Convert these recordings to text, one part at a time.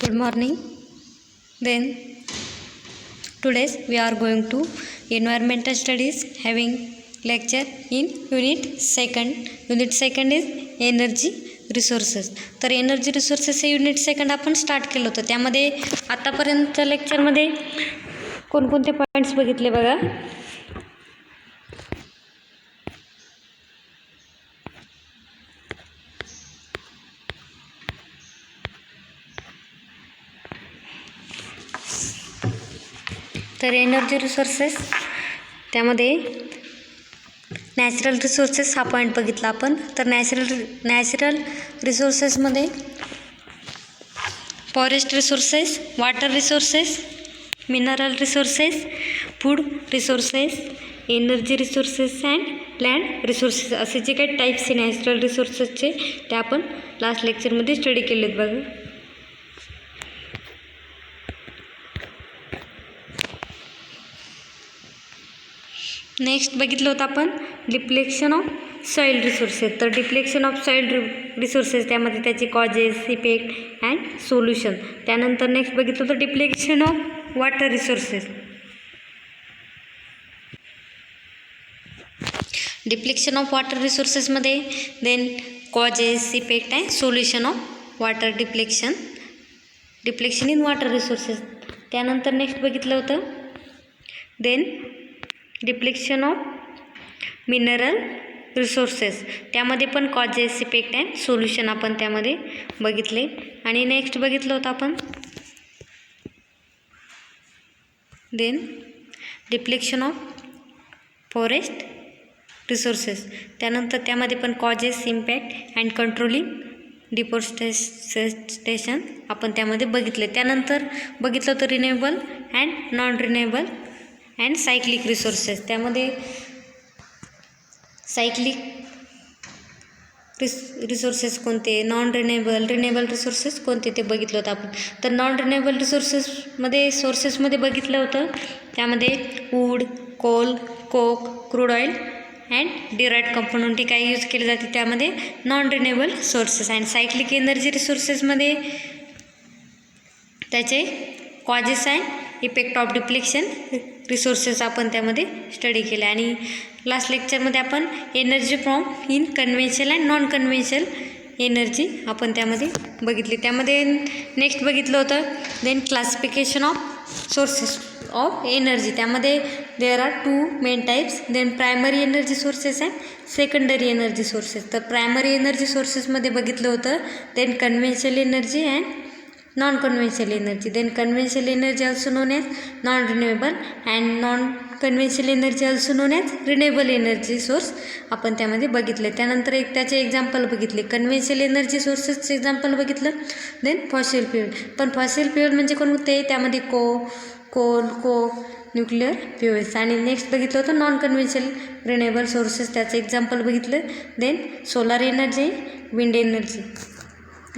Good morning. Then today we are going to environmental studies having lecture in unit second. Unit second is energy resources. तर energy resources हे unit second आपण start केलं होतं. त्यामध्ये आतापर्यंत लेक्चरमध्ये कोणकोणते पॉईंट्स बघितले बघा. तर एनर्जी रिसोर्सेस त्यामध्ये नॅचरल रिसोर्सेस हा पॉईंट बघितला आपण. तर नॅचरल रिसोर्सेसमध्ये forest resources, water resources, mineral resources, food resources, energy resources and land resources असे जे काही टाईप्स आहे नॅचरल रिसोर्सेसचे ते आपण लास्ट लेक्चरमध्ये स्टडी केलेत बघा. नेक्स्ट बघितलं होतं आपण डिप्लेक्शन ऑफ सॉईल रिसोर्सेस. तर डिप्लेक्शन ऑफ सॉईल रिसोर्सेस त्यामध्ये त्याचे कॉजेस, इफेक्ट अँड सोल्युशन. त्यानंतर नेक्स्ट बघितलं होतं depletion of water resources. Depletion of water रिसोर्सेसमध्ये then causes, effect and solution of water depletion in water resources. त्यानंतर next बघितलं होतं then depletion of mineral resources. त्यामध्ये पण कॉजेस, इफेक्ट अँड सोल्युशन आपण त्यामध्ये बघितले. आणि नेक्स्ट बघितलं होतं आपण then depletion of forest resources. त्यानंतर त्यामध्ये पण causes, impact and controlling deforestation आपण त्यामध्ये बघितले. त्यानंतर बघितलं होतं renewable and non renewable and cyclic resources. त्यामध्ये सायक्लिक रिसोर्सेस कोणते, रिन्युएबल रिसोर्सेस कोणते ते बघितलं होतं आपण. तर नॉन रिन्युएबल सोर्सेसमध्ये बघितलं होतं त्यामध्ये wood, coal, coke, crude oil and derived component हे काही यूज केले जाते त्यामध्ये non renewable sources. And cyclic energy रिसोर्सेसमध्ये त्याचे causes and effect of depletion resources आपण त्यामध्ये स्टडी केले. आणि लास्ट लेक्चरमध्ये आपण energy from in conventional and non conventional energy आपण त्यामध्ये बघितली. त्यामध्ये नेक्स्ट बघितलं होतं then classification of sources of energy. त्यामध्ये there are 2 main types. Then primary energy sources and secondary energy sources. तर प्रायमरी एनर्जी सोर्सेसमध्ये बघितलं होतं then conventional energy and non conventional energy. Then conventional energy also known as non renewable and non conventional energy also known as renewable energy source आपण त्यामध्ये बघितले. त्यानंतर त्याचे example बघितले. कन्व्हेन्शनल एनर्जी सोर्सेसचे एक्झाम्पल बघितलं देन फॉसिल फ्युएल. पण fossil fuel म्हणजे कोणते, त्यामध्ये कोल, कोक, न्यूक्लिअर फ्युएल्स. आणि नेक्स्ट बघितलं होतं नॉन कन्व्हेन्शनल रिन्युएबल सोर्सेस त्याचं एक्झाम्पल बघितलं then solar energy, wind energy.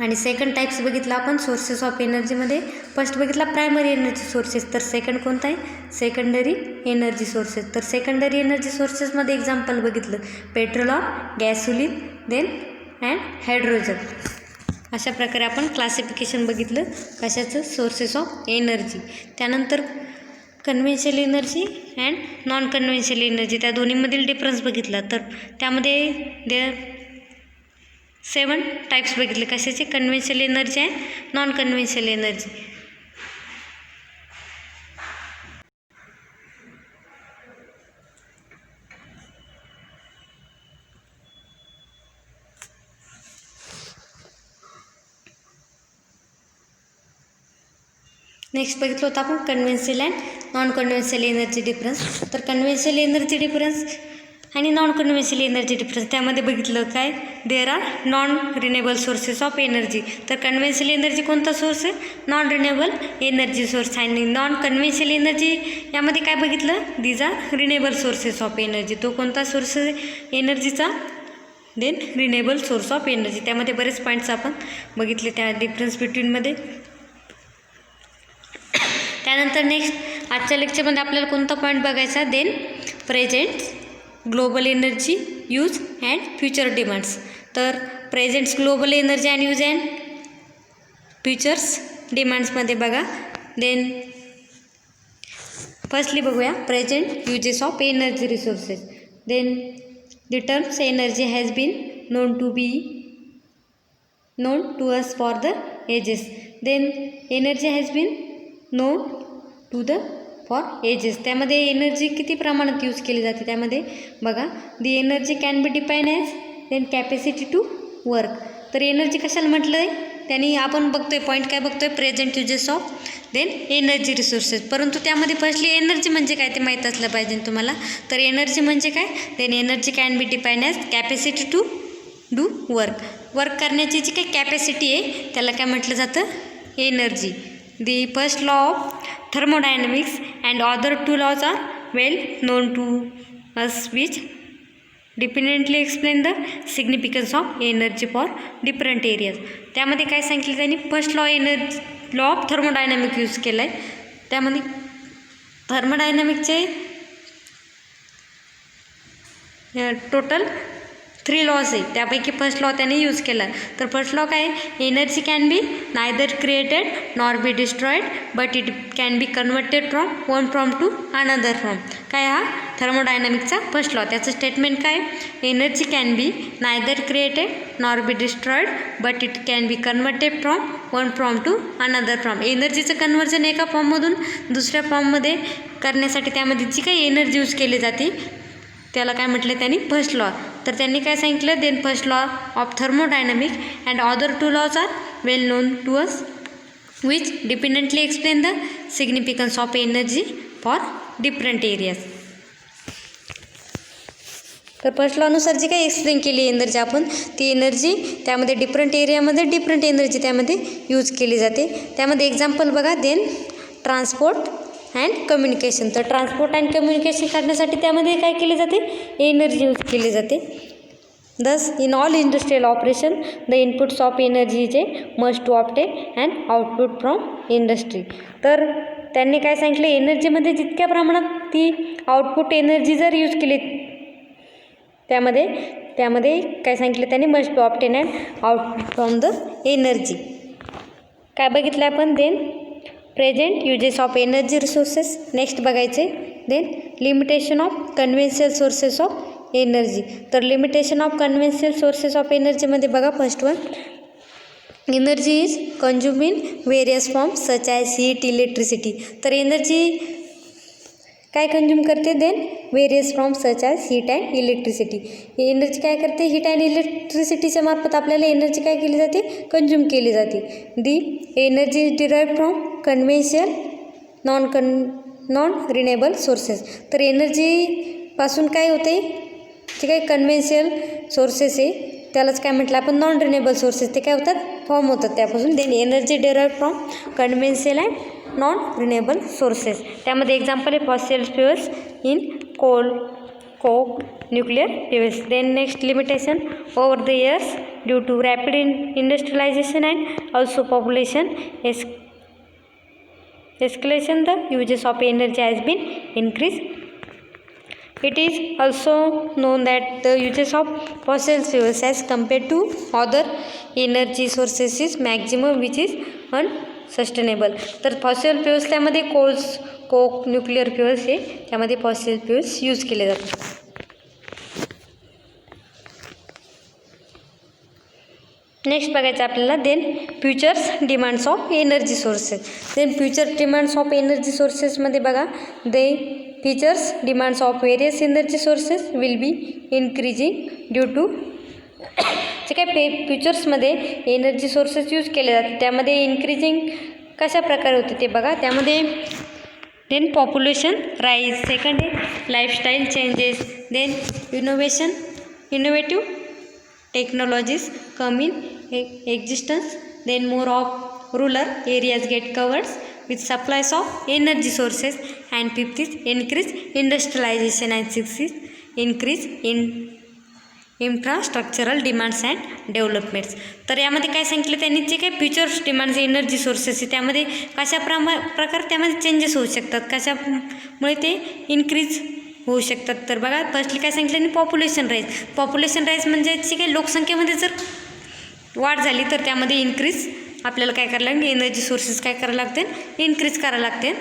आणि सेकंड टाईप्स बघितला आपण सोर्सेस ऑफ एनर्जीमध्ये. फर्स्ट बघितला प्रायमरी एनर्जी सोर्सेस. तर सेकंड कोणता आहे, सेकंडरी एनर्जी सोर्सेस. तर सेकंडरी एनर्जी सोर्सेसमध्ये एक्झाम्पल बघितलं petrol, gasoline then and hydrogen. अशा प्रकारे आपण क्लासिफिकेशन बघितलं कशाचं, सोर्सेस ऑफ एनर्जी. त्यानंतर conventional energy and non conventional energy त्या दोन्हीमधील डिफरन्स बघितला. तर त्यामध्ये 7 टाईप्स बघितले कशाचे, conventional energy and non conventional energy. Next बघितलं होतं आपण conventional and non conventional energy difference. तर कन्व्हेन्शनल एनर्जी डिफरन्स आणि नॉन कन्व्हेन्शनल एनर्जी डिफरन्स त्यामध्ये बघितलं काय, there are non renewable sources of energy. तर कन्व्हेन्शनल एनर्जी कोणता सोर्स आहे, नॉन रिन्युएबल एनर्जी सोर्स. आणि नॉन कन्व्हेन्शनल एनर्जी यामध्ये काय बघितलं, these are renewable sources of energy. तो कोणता सोर्स आहे एनर्जीचा, then renewable source of energy. त्यामध्ये बरेच पॉईंट्स आपण बघितले त्या डिफरन्स बिटवीनमध्ये. त्यानंतर नेक्स्ट आजच्या लेक्चरमध्ये आपल्याला कोणता पॉईंट बघायचा, then present global energy use and future demands. तर presents global energy and use and futures डिमांड्समध्ये बघा. देन फर्स्टली बघूया present uses of energy resources. Then the terms energy has been known to us for the ages. Then energy has been known to the for ages. त्यामध्ये energy किती प्रमाणात use केली जाते त्यामध्ये बघा. The energy can be define as then capacity to work. तर energy कशाला म्हटलं आहे त्यांनी आपण बघतोय पॉईंट काय बघतोय present uses of then energy resources. परंतु त्यामध्ये फर्स्टली एनर्जी म्हणजे काय ते माहीत असलं पाहिजे तुम्हाला. तर एनर्जी म्हणजे काय then energy can be define as capacity to do work. Work करण्याची जी काही कॅपॅसिटी आहे त्याला काय म्हटलं जातं energy. The first law of thermodynamics and other 2 laws are well known to us which dependently explain the significance of energy for different areas. त्यामध्ये काय सांगितलं त्यांनी first law of thermodynamic use केला आहे. त्यामध्ये थर्मोडायनॅमिकचे टोटल 3 लॉज आहे त्यापैकी first law त्याने यूज केला. तर फर्स्ट लॉ काय energy can be neither created nor be destroyed but it can be converted from one from to another from. काय हा थर्मोडायनॅमिकचा फर्स्ट लॉ. त्याचं स्टेटमेंट काय energy can be neither created nor be destroyed but it can be converted from one from to another from. एनर्जीचं conversion एका फॉर्ममधून दुसऱ्या फॉर्ममध्ये करण्यासाठी त्यामध्ये जी काही एनर्जी यूज केली जाते त्याला काय म्हटलं त्यांनी फर्स्ट लॉ. तर त्यांनी काय सांगितलं then first law of thermodynamic and other 2 laws are well known to us which dependently explain the significance of energy for different areas. तर फर्स्ट लॉनुसार जी काही एक्सप्लेन केली एनर्जी आपण ती एनर्जी त्यामध्ये डिफरंट एरियामध्ये डिफरंट एनर्जी त्यामध्ये यूज केली जाते. त्यामध्ये एक्झाम्पल बघा देन ट्रान्सपोर्ट अँड कम्युनिकेशन. तर ट्रान्सपोर्ट अँड कम्युनिकेशन करण्यासाठी त्यामध्ये काय केले जाते एनर्जी यूज केली जाते. Thus in all industrial operation the inputs of energy जे must to obtain and output from industry. तर त्यांनी काय सांगितलं एनर्जीमध्ये जितक्या प्रमाणात ती आउटपुट एनर्जी जर यूज केली त्यामध्ये काय सांगितलं त्यांनी must to obtain and output from the energy. काय बघितलं आपण then present uses of energy resources. Next बघायचे then limitation of conventional sources of energy. तर limitation of conventional sources of एनर्जीमध्ये बघा first one energy is consume in various forms such as heat electricity. तर energy काय consume करते then various forms such as heat and electricity. Energy काय करते heat and इलेक्ट्रिसिटीच्या मार्फत आपल्याला एनर्जी काय केली जाते कंझ्युम केली जाते. दी energy is derived from conventional non renewable sources. तर एनर्जीपासून काय होते जे काही कन्व्हेन्शनल सोर्सेस आहे त्यालाच काय म्हटलं आपण नॉन रिन्युएबल सोर्सेस ते काय होतात फॉर्म होतात त्यापासून. Then energy derived from conventional and non renewable sources. त्यामध्ये एक्झाम्पल आहे fossil fuels in coal coke nuclear fuels. Then next limitation over the years due to rapid industrialisation and also population escalation the uses of energy has been increased. It is also known that the uses of fossil fuels as compared to other energy sources is maximum which is unsustainable. तर fossil fuels त्यामध्ये कोक nuclear fuels हे त्यामध्ये fossil fuels use केले जातात. Next बघायचं आपल्याला then futures demands of energy sources. Then future demands of energy सोर्सेसमध्ये बघा they futures demands of various energy sources will be increasing due to जे काय फ्युचर्समध्ये एनर्जी सोर्सेस यूज केले जातात त्यामध्ये इन्क्रीजिंग कशा प्रकारे होते ते बघा. त्यामध्ये देन पॉप्युलेशन राईज. सेकंड आहे lifestyle changes. Then innovative technologies come in existence. Then more of rural areas get covered with supplies of energy sources. And fifth is increase industrialization and sixth is increase in infrastructural demands and developments. तर यामध्ये काय सांगितलं त्यांनी जे काही futures demands energy sources आहे त्यामध्ये कशा प्रकारे त्यामध्ये चेंजेस होऊ शकतात कशामुळे ते इन्क्रीज होऊ शकतात. तर बघा फर्स्टली काय सांगितलं आणि पॉप्युलेशन राईज म्हणजे जी काही लोकसंख्येमध्ये जर वाढ झाली तर त्यामध्ये इन्क्रीज आपल्याला काय करायला लागेल, एनर्जी सोर्सेस काय करायला लागते, इन्क्रीज करायला लागते.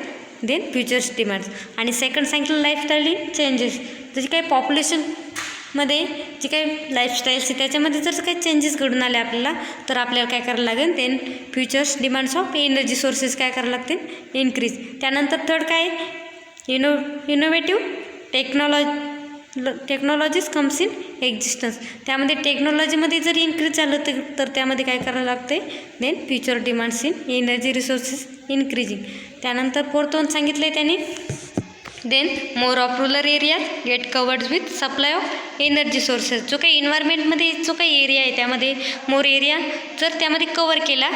Then futures demands. आणि सेकंड सांगितलं लाईफस्टाईल चेंजेस. जशी काही पॉप्युलेशनमध्ये जी काही लाईफस्टाईल्स आहे त्याच्यामध्ये जर काही चेंजेस घडून आले आपल्याला, तर आपल्याला काय करायला लागेल, then futures demands of energy sources काय करायला लागतील, इन्क्रीज. त्यानंतर थर्ड काय, innovative technologies comes in existence. त्यामध्ये टेक्नॉलॉजीमध्ये जर इन्क्रीज झालं तर त्यामध्ये काय करायला लागते, then future demands in energy resources increasing. त्यानंतर फोर्थ वन सांगितलं आहे त्याने, then more of rural area get covered with supply of energy sources. जो काही इन्व्हायरमेंटमध्ये जो काही एरिया आहे त्यामध्ये मोर एरिया जर त्यामध्ये कवर केला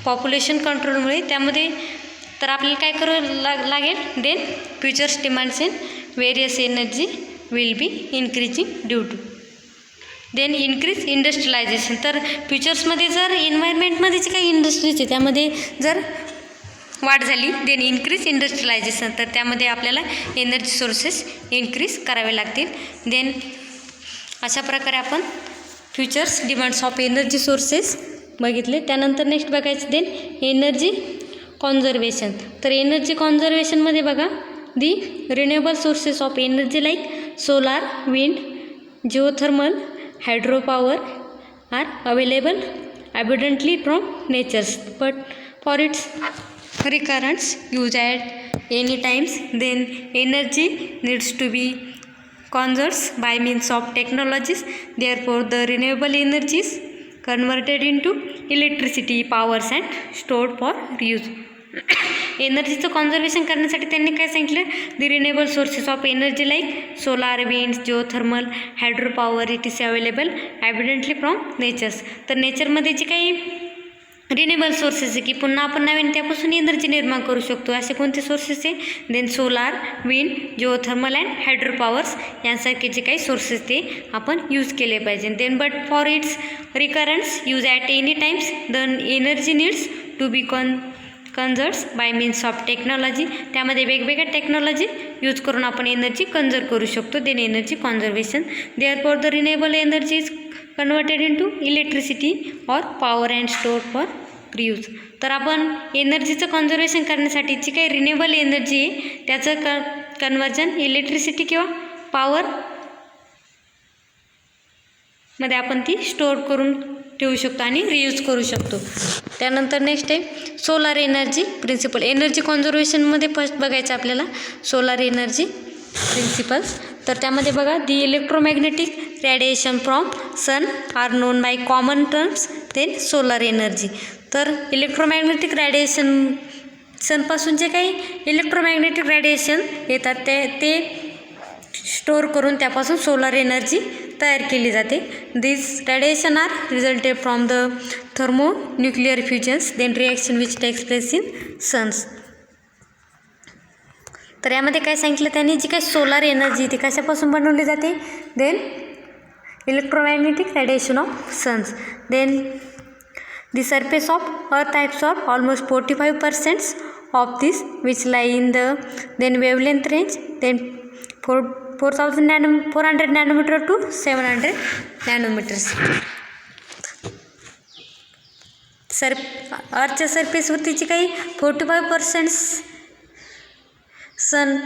पॉप्युलेशन कंट्रोलमुळे त्यामध्ये, तर आपल्याला काय करावं लागेल, then futures demands in various energy will be increasing due to. Then increase industrialisation. तर फ्युचर्समध्ये जर इन्व्हायरमेंटमध्ये जे काही इंडस्ट्रीज आहे त्यामध्ये जर वाढ झाली, देन इन्क्रीज इंडस्ट्रियलायझेशन. तर त्यामध्ये आपल्याला एनर्जी सोर्सेस इन्क्रीज करावे लागतील. देन अशा प्रकारे आपण futures demands of energy sources बघितले. त्यानंतर नेक्स्ट बघायचं, देन एनर्जी कॉन्झर्वेशन. तर एनर्जी कॉन्झर्वेशनमध्ये बघा, the renewable sources of energy like solar, wind, geothermal, hydro power are available abundantly from nature, but for its recurrence use at any times, then energy needs to be conserved by means of technologies. Therefore the renewable energy is converted into electricity powers and stored for reuse. एनर्जीचं कॉन्झर्वेशन करण्यासाठी त्यांनी काय सांगितलं, the renewable sources of energy like solar, wind, geothermal, hydro power it is available abundantly from natures. तर नेचरमध्ये जे काही रिन्युएबल सोर्सेस आहे की पुन्हा आपण नवीन त्यापासून एनर्जी निर्माण करू शकतो, असे कोणते सोर्सेस आहे, then solar, wind, geothermal and hydro powers यांसारखे जे काही सोर्सेस ते आपण यूज केले पाहिजे. Then but for its recurrence use at any times the energy needs to be conserved by means of technology. त्यामध्ये वेगवेगळ्या टेक्नॉलॉजी यूज करून आपण एनर्जी कन्झर्व करू शकतो. Then energy conservation. Therefore the renewable energy is converted into electricity or power and store for reuse. तर आपण एनर्जीचं कॉन्झर्वेशन करण्यासाठी जी काही रिन्युएबल एनर्जी आहे त्याचं कन्वर्जन इलेक्ट्रिसिटी किंवा पॉवर मध्ये आपण ती स्टोअर करून ठेवू शकतो आणि रियूज करू शकतो. त्यानंतर नेक्स्ट आहे सोलार एनर्जी प्रिन्सिपल. एनर्जी कॉन्झर्वेशनमध्ये फर्स्ट बघायचं आपल्याला सोलार एनर्जी प्रिन्सिपल्स. तर त्यामध्ये बघा, the electromagnetic radiation from sun are known by common terms then solar energy. तर इलेक्ट्रोमॅग्नेटिक रेडिएशन सनपासून जे काही इलेक्ट्रोमॅग्नेटिक रेडिएशन येतात ते स्टोअर करून त्यापासून सोलार एनर्जी तयार केली जाते. This radiation are resulted from the thermonuclear fusions then reaction which takes place in suns. तर यामध्ये काय सांगितलं त्यांनी, जी काही सोलार एनर्जी ती कशापासून बनवली जाते, then electromagnetic radiation of suns. Then the surface of earth absorb almost 45% of this which lie in the then wavelength range then 400 nanometre to 700 nanometres. अर्थच्या सरफेसवरती जी काही 45% sun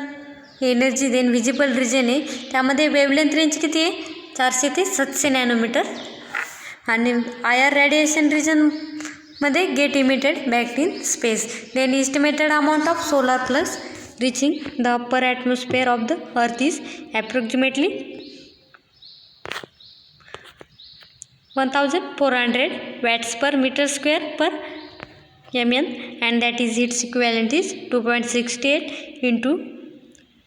energy then visible region आहे त्यामध्ये वेवलेंथ रेंज किती आहे, 400 ते 700 nanometre. आणि आयर रेडिएशन रिजनमध्ये get emitted back in space. Then estimated amount of solar flux reaching the upper atmosphere of the earth is approximately 1400 watts per meter square per mn, and that is its equivalent is 2.68 into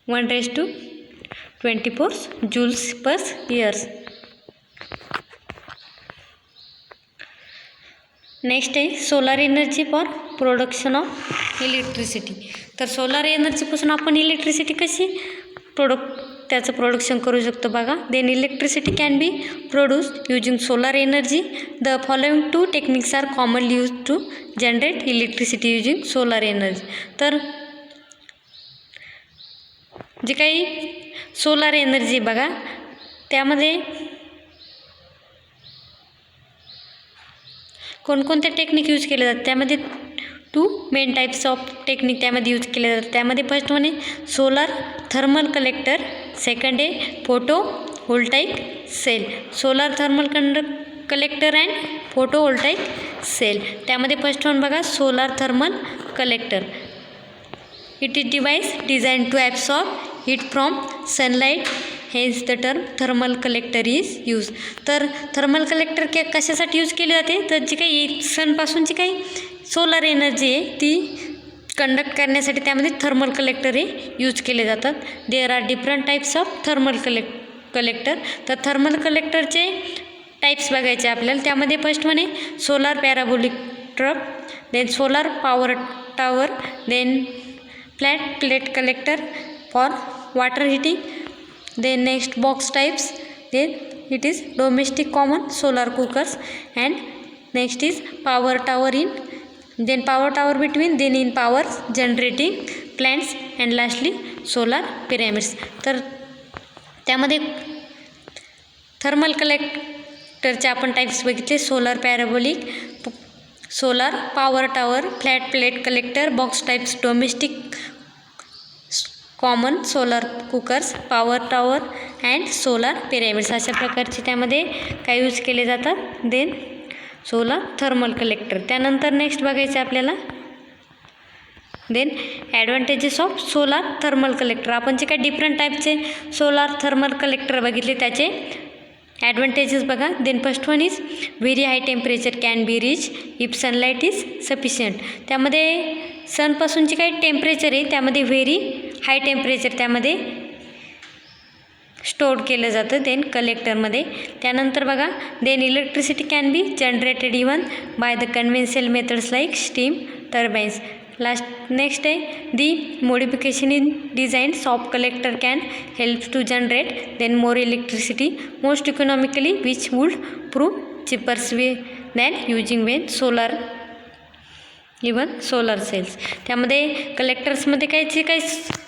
10⁻²4 joules per year. Next आहे solar energy for production of electricity. तर solar एनर्जीपासून आपण electricity कशी त्याचं production करू शकतो बघा. Then electricity can be produced using solar energy. The following two techniques are commonly use to generate electricity using solar energy. तर जे काही सोलार एनर्जी बघा त्यामध्ये कोणकोणते टेक्निक यूज केले जातात त्यामध्ये 2 मेन टाईप्स ऑफ टेक्निक त्यामध्ये यूज केले जातात. त्यामध्ये फर्स्ट वन आहे सोलार थर्मल कलेक्टर, सेकंड आहे photovoltaic cell. Solar thermal collector and photovoltaic cell. त्यामध्ये फर्स्ट वन बघा solar thermal collector. It is device design to absorb heat from sunlight, hence the term thermal collector is use. तर thermal collector कशासाठी use केले जाते, तर जी काही सनपासूनची काही solar energy आहे ती कंडक्ट करण्यासाठी त्यामध्ये थर्मल कलेक्टर हे यूज केले जातात. There are different types of thermal collector. तर थर्मल कलेक्टरचे टाईप्स बघायचे आपल्याला. त्यामध्ये फर्स्ट वन आहे solar parabolic trough, then solar power tower, then flat plate collector for water heating, then next box types, then it is domestic common solar cookers, and next is power tower in, then power tower between, then in power generating plants, and lastly solar pyramids. तर त्यामध्ये thermal कलेक्टरचे आपण types बघितले solar parabolic, solar power tower, flat plate collector, box types, domestic common solar cookers, power tower and solar pyramids. अशा प्रकारचे त्यामध्ये काय use केले जातात. Then solar thermal collector. त्यानंतर नेक्स्ट बघायचं आपल्याला then advantages of solar thermal collector. आपण जे काही डिफरंट टाईपचे सोलार थर्मल कलेक्टर बघितले त्याचे ॲडव्हान्टेजेस बघा. Then first one is very high temperature can be reach if sunlight is sufficient. त्यामध्ये सनपासूनचे काही टेम्परेचर आहे त्यामध्ये व्हेरी हाय टेम्परेचर त्यामध्ये स्टोअर केलं जातं देन कलेक्टरमध्ये. त्यानंतर बघा then electricity can be generated even by the conventional methods like steam turbines. Last next आहे the modification in designs of collector can help to generate then more electricity most economically which would prove चिपर्स way than using when solar even solar cells. त्यामध्ये कलेक्टर्समध्ये काही काही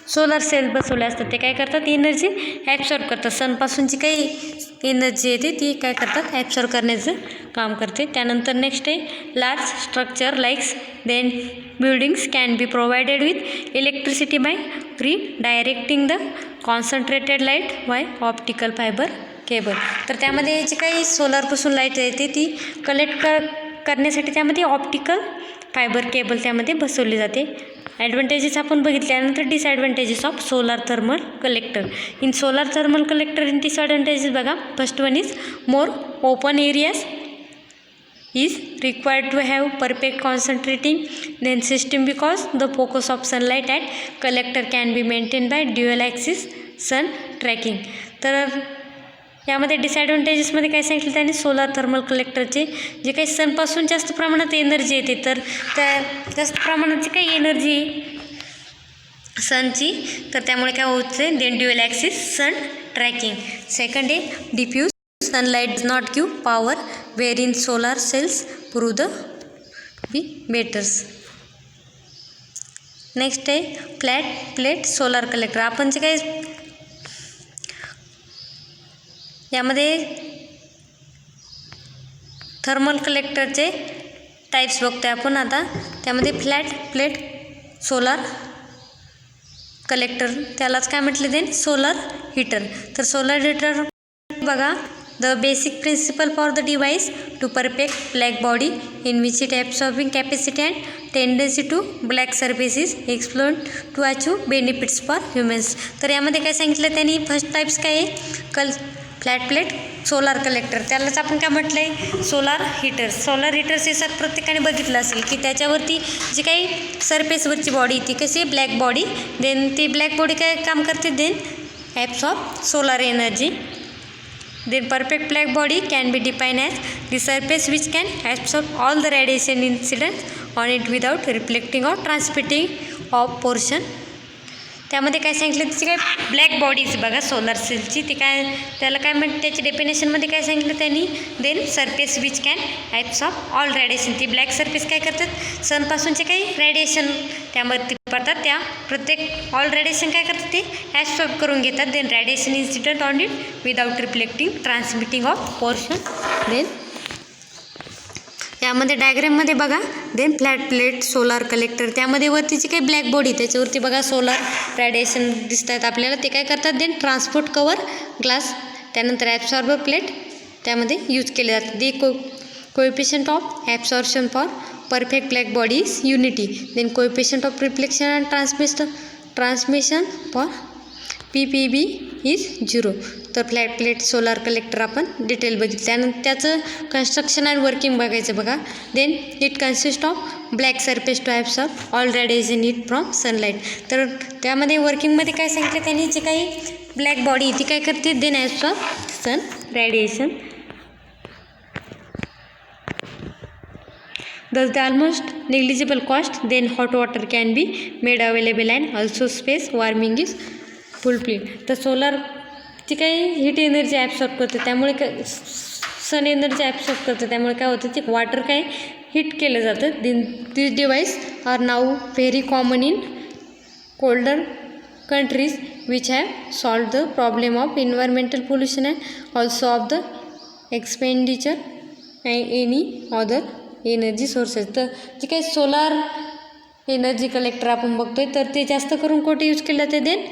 solar sale बसवले असतात ते काय करतात एनर्जी ॲब्सॉर्ब करतात. सनपासूनची काही एनर्जी येते ती काय करतात ॲब्सॉर्ब करण्याचं काम करते. त्यानंतर नेक्स्ट आहे large structure likes then buildings can be provided with electricity by directing the concentrated light by optical fibre cable. तर त्यामध्ये जी काही सोलारपासून लाईट येते ती कलेक्ट करण्यासाठी त्यामध्ये ऑप्टिकल फायबर केबल त्यामध्ये बसवली जाते. ॲडव्हान्टेजेस आपण बघितल्यानंतर disadvantages of solar thermal collector. In solar thermal collector in disadvantages बघा. First one is more open areas is required to have perfect concentrating then system because the focus of sunlight at collector can be maintained by dual axis sun tracking. तर यामध्ये डिसॲडव्हान्टेजेसमध्ये काय सांगितलं त्यांनी solar thermal कलेक्टरचे जे काही सनपासून जास्त प्रमाणात energy येते तर त्या जास्त प्रमाणाची काही एनर्जी सनची तर त्यामुळे काय होतं देन ड्युअल ॲक्सिस सन ट्रॅकिंग. सेकंड आहे diffuse sunlight does not give power wherein solar cells prove the be better. Next आहे फ्लॅट प्लेट सोलार कलेक्टर. आपण जे काही यामध्ये थर्मल कलेक्टरचे टाईप्स बघतोय आपण आता. त्यामध्ये फ्लॅट प्लेट सोलार कलेक्टर त्यालाच काय म्हटले देन सोलर हीटर. तर सोलर हीटर बघा the basic principle for the device to perfect black body in which it absorbing capacity and tendency to black surfaces explored to achieve benefits for humans. तर यामध्ये काय सांगितलं त्यांनी first types काय आहे flat plate solar collector त्यालाच आपण काय म्हटलं आहे सोलार हीटर्स. सोलार हीटर्स हे सर प्रत्येकाने बघितलं असेल की त्याच्यावरती जी काही सरफेसवरची बॉडी ती कशी ब्लॅक बॉडी देन ती ब्लॅक बॉडी काय काम करते then absorb solar energy. Then perfect black body can be defined as the surface which can absorb all the radiation incident on it without reflecting or transmitting off portion. त्यामध्ये काय सांगितलं त्याची काय black bodies बघा solar सेलची ती काय त्याला काय म्हणते त्याची डेफिनेशनमध्ये काय सांगितलं त्यांनी then surface which can absorb all radiation. ती ब्लॅक सरफेस काय करतात सनपासूनचे काही रेडिएशन त्यामध्ये पडतात त्या प्रत्येक ऑल रेडिएशन काय करतात ते ॲब्सॉर्ब करून घेतात then radiation incident on it without reflecting transmitting of portion. Then यामध्ये डायग्राममध्ये बघा then flat plate solar collector, त्यामध्ये वरतीची काही ब्लॅक बॉडी त्याच्यावरती बघा सोलार रॅडिएशन दिसत आहेत आपल्याला, ते काय करतात देन ट्रान्सपोर्ट कवर ग्लास, त्यानंतर ॲब्सॉर्बर प्लेट त्यामध्ये यूज केले जातात. The coefficient of absorption for perfect black body is unity, then coefficient of reflection and transmission for PPB is 0. तर फ्लॅट प्लेट सोलार कलेक्टर आपण डिटेल बघितलं. त्यानंतर त्याचं construction and working बघायचं बघा. Then it consist of black surface to absorb all radiation heat from sunlight. तर त्यामध्ये वर्किंगमध्ये काय सांगितलं त्यांनी, जे काही ब्लॅक बॉडी ती काय करते then absorb sun radiation. Thus the almost negligible cost, then hot water can be made available and also space warming is fulfilled. तर सोलारची काही हीट एनर्जी ॲब्सॉर्ब करते, त्यामुळे काय सन एनर्जी ॲब्सॉर्ब करते, त्यामुळे काय होतं ते वॉटर काय हीट केलं जातं. This device are now very common in colder countries which have solved the problem of environmental pollution and also of the expenditure and any other energy sources. तर जे काही सोलार एनर्जी कलेक्टर आपण बघतोय तर ते जास्त करून कुठे यूज केले जाते देन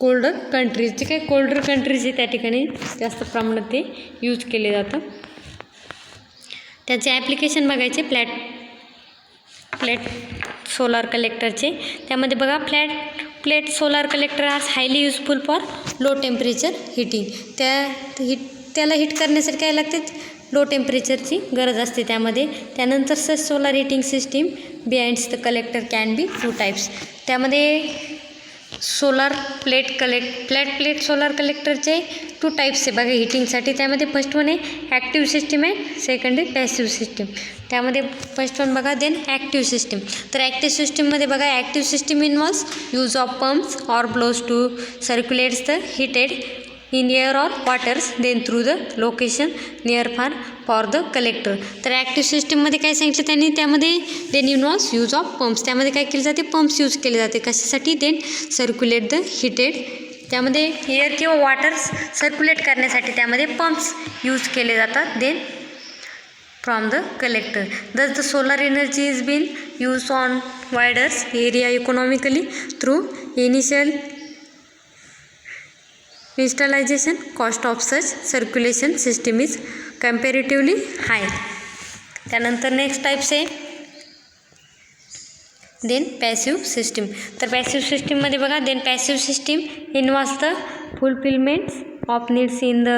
कोल्डर कंट्रीज, जे काही कोल्डर कंट्रीज आहे त्या ठिकाणी जास्त प्रमाणात ते यूज केले जातं. त्याचे ॲप्लिकेशन बघायचे प्लेट सोलार कलेक्टरचे. त्यामध्ये बघा flat plate solar collector are highly useful for low temperature heating. त्याला हीट करण्यासाठी काय लागते लो टेम्परेचरची गरज असते त्यामध्ये. त्यानंतर such solar heating system behinds the collector can be 2 types. त्यामध्ये सोलार फ्लॅट प्लेट सोलार कलेक्टरचे 2 टाईप्स आहे बघा हिटिंगसाठी. त्यामध्ये फर्स्ट वन आहे ॲक्टिव्ह सिस्टीम आहे, सेकंड आहे पॅसिव्ह सिस्टीम. त्यामध्ये फर्स्ट वन बघा देन ॲक्टिव्ह सिस्टीम. तर ॲक्टिव्ह सिस्टीममध्ये बघा active system involves use of pumps or blows to circulates the heated in air or waters then through the location near for the collector. तर active सिस्टीममध्ये काय सांगितलं त्यांनी, त्यामध्ये then involves use of pumps. त्यामध्ये काय केले जाते पंप्स यूज केले जाते कशासाठी देन सर्क्युलेट द हिटेड. त्यामध्ये एअर किंवा वॉटर्स सर्क्युलेट करण्यासाठी त्यामध्ये पंप्स यूज केले जातात then from the collector. Thus the solar energy is been use on widers area economically through initial installation. Cost of such circulation system is comparatively high. त्यानंतर next types आहे then passive system. तर passive सिस्टीममध्ये बघा then passive system involves the fulfilments of needs in the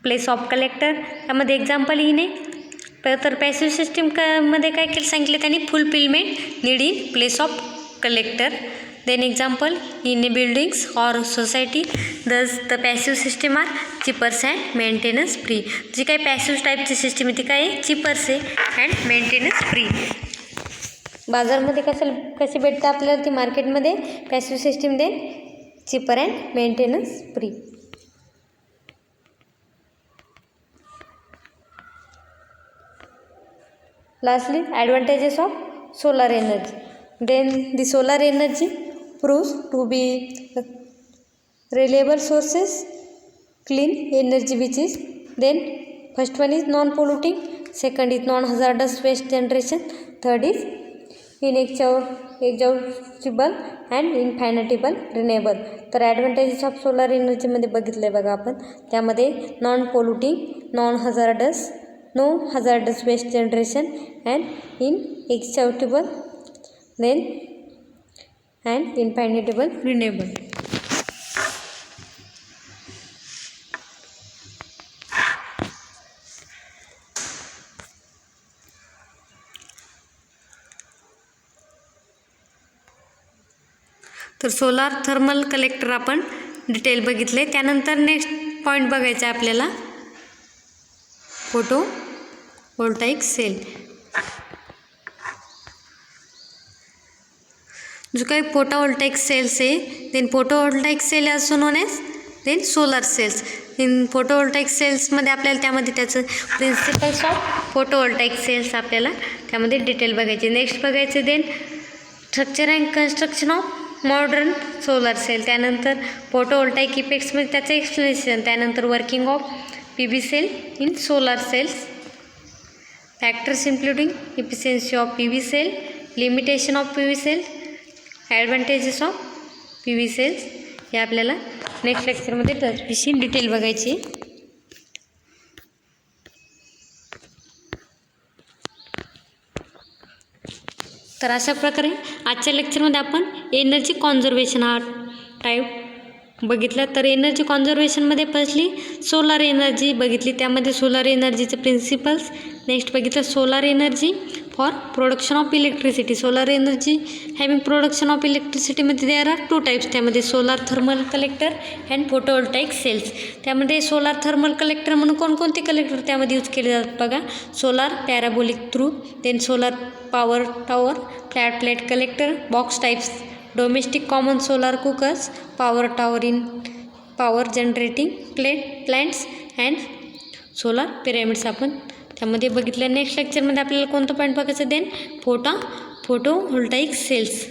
place of collector. त्यामध्ये example येणे तर passive system मध्ये काय केलं सांगितलं त्यांनी fulfilment need in place of collector. Then example in a buildings or society, thus the passive system are cheapers and maintenance free. जी काही passive टाईपची सिस्टीम आहे ती काय आहे चीपर्स आहे अँड मेंटेनन्स फ्री. बाजारमध्ये कशी भेटतं आपल्याला ती मार्केटमध्ये passive system then cheaper and maintenance free. Lastly, advantages of solar energy. Then the solar energy proves to be reliable sources, clean energy which is then first one is non-polluting, second is non-hazardous waste generation, third is inexhaustible and infinitable renewable. तर advantages of solar एनर्जीमध्ये बघितलं बघा आपण. त्यामध्ये non polluting, no hazardous waste generation and inexhaustible then and infinitable renewable. तर solar thermal collector आपण detail बघितले. त्यानंतर नेक्स्ट पॉईंट बघायचा आहे आपल्याला फोटो व्होल्टाईक सेल. जो काही फोटोवोल्टाईक सेल्स आहे then photovoltaic cell also known as then solar cells. In photovoltaic सेल्समध्ये आपल्याला त्यामध्ये त्याचं प्रिन्सिपल्स ऑफ फोटोवोल्टाईक सेल्स आपल्याला त्यामध्ये डिटेल बघायचे. नेक्स्ट बघायचे then structure and construction of modern solar cell. त्यानंतर फोटोवोल्टाईक इफेक्ट्समध्ये त्याचं एक्सप्लेनेशन. त्यानंतर working of PV cell in solar cells. Factors including efficiency of P V cell, limitation of P V cell, advantages of P V cells हे आपल्याला next लेक्चरमध्ये त्याविषयी detail बघायची. तर अशा प्रकारे आजच्या लेक्चरमध्ये आपण एनर्जी कॉन्झर्वेशन हा टाईप बघितला. तर एनर्जी कॉन्झर्वेशनमध्ये पहिली सोलार एनर्जी बघितली, त्यामध्ये सोलार एनर्जीचे प्रिन्सिपल्स. नेक्स्ट बघितलं solar energy for production of electricity. Solar energy having production of इलेक्ट्रिसिटीमध्ये देअर आर 2 टाईप्स, त्यामध्ये solar thermal collector and photovoltaic cells. त्यामध्ये सोलार थर्मल कलेक्टर म्हणून कोणकोणते कलेक्टर त्यामध्ये यूज केले जातात बघा. Solar parabolic through, then solar power tower, flat plate collector, box types, domestic common solar cookers, power tower in power generating plants and solar pyramids आपण त्यामध्ये बघितलं. नेक्स्ट लेक्चरमध्ये आपल्याला कोणतं पॉईंट बघायचं देन फोटोव्होल्टाईक सेल्स.